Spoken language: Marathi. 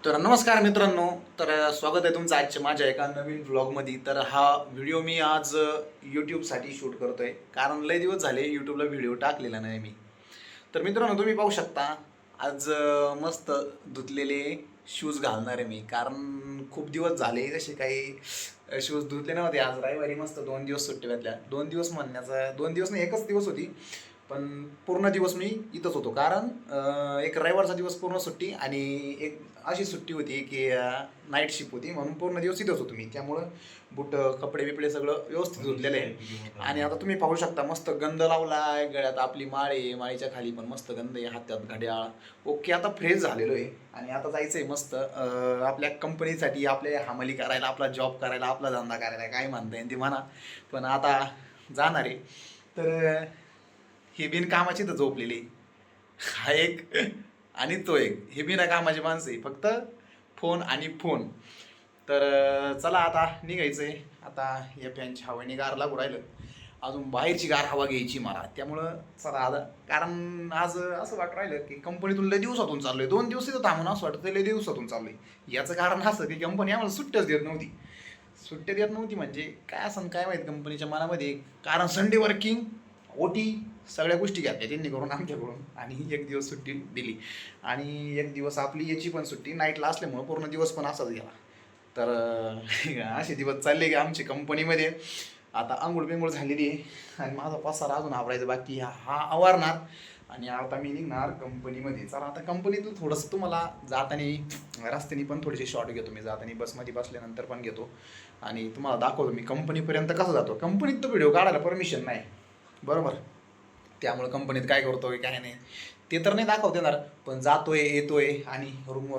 तर नमस्कार मित्रांनो. तर स्वागत आहे तुमचं आजच्या माझ्या एका नवीन व्लॉगमध्ये. तर हा व्हिडिओ मी आज यूट्यूबसाठी शूट करतोय, कारण लय दिवस झाले यूट्यूबला व्हिडिओ टाकलेला नाही मी. तर मित्रांनो, तुम्ही पाहू शकता आज मस्त धुतलेले शूज घालणार आहे मी, कारण खूप दिवस झाले जसे काही शूज धुतले नव्हते. आज रविवारी मस्त 2 दिवस सुट्टी भेटल्या. 2 दिवस म्हणण्याचा 2 दिवस नाही, एकच दिवस होती, पण पूर्ण दिवस मी इथंच होतो. कारण एक रविवारचा दिवस पूर्ण सुट्टी आणि एक अशी सुट्टी होती की नाईट शिफ्ट होती, म्हणून पूर्ण दिवस इथंच होतो मी. त्यामुळं बुट कपडे बिपडे सगळं व्यवस्थित धुतलेलं आहे. आणि आता तुम्ही पाहू शकता मस्त गंध लावला आहे गळ्यात, आपली माळ आहे, माळीच्या खाली पण मस्त गंध आहे, हातात घड्याळ. ओके, आता फ्रेश झालेलो आहे आणि आता जायचं आहे मस्त आपल्या कंपनीसाठी, आपल्या हमाली करायला, आपला जॉब करायला, आपला धंदा करायला, काय म्हणता येईल ते म्हणा. पण आता जाणार आहे. तर ही बिनकामाची तर झोपलेली आहे. हा एक आणि तो एक, हे बिना कामाची माणसं आहे, फक्त फोन आणि फोन. तर चला आता निघायचं आहे. आता या फॅनची हवेने गार लागू राहिलं, अजून बाहेरची गार हवा घ्यायची मला. त्यामुळं चला आता, कारण आज असं वाटू राहिलं की कंपनीतून लय दिवसातून चाललोय. 2 दिवस इथं थांबून असं वाटतं लय दिवसातून चाललोय. याचं कारण असं की कंपनी आम्हाला सुट्ट्याच देत नव्हती. सुट्ट्या देत नव्हती म्हणजे काय असं काय माहीत कंपनीच्या मनामध्ये, कारण संडे वर्किंग, ओटी, सगळ्या गोष्टी घ्या त्यांनी करून आमच्याकडून, आणि एक दिवस सुट्टी दिली. आणि एक दिवस आपली याची पण सुट्टी नाईटला असल्यामुळं पूर्ण दिवस पण असाच गेला. तर असे दिवस चालले की आमची कंपनीमध्ये. आता आंघोळ बिंघोळ झालेली आहे आणि माझा पसारा अजून आवरायचा बाकी, हा आवरणार आणि आता मी निघणार कंपनीमध्ये. चला आता कंपनीतून थोडंसं तुम्हाला जाताना रस्त्याने पण थोडेसे शॉर्ट घेतो मी, जाताना बसमध्ये बसल्यानंतर पण घेतो आणि तुम्हाला दाखवतो मी कंपनीपर्यंत कसं जातो. कंपनीत तो व्हिडिओ काढायला परमिशन नाही, बरोबर. त्यामुळे कंपनीत काय करतोय काय नाही ते तर नाही दाखवता येणार, पण जातोय येतोय आणि रूमवर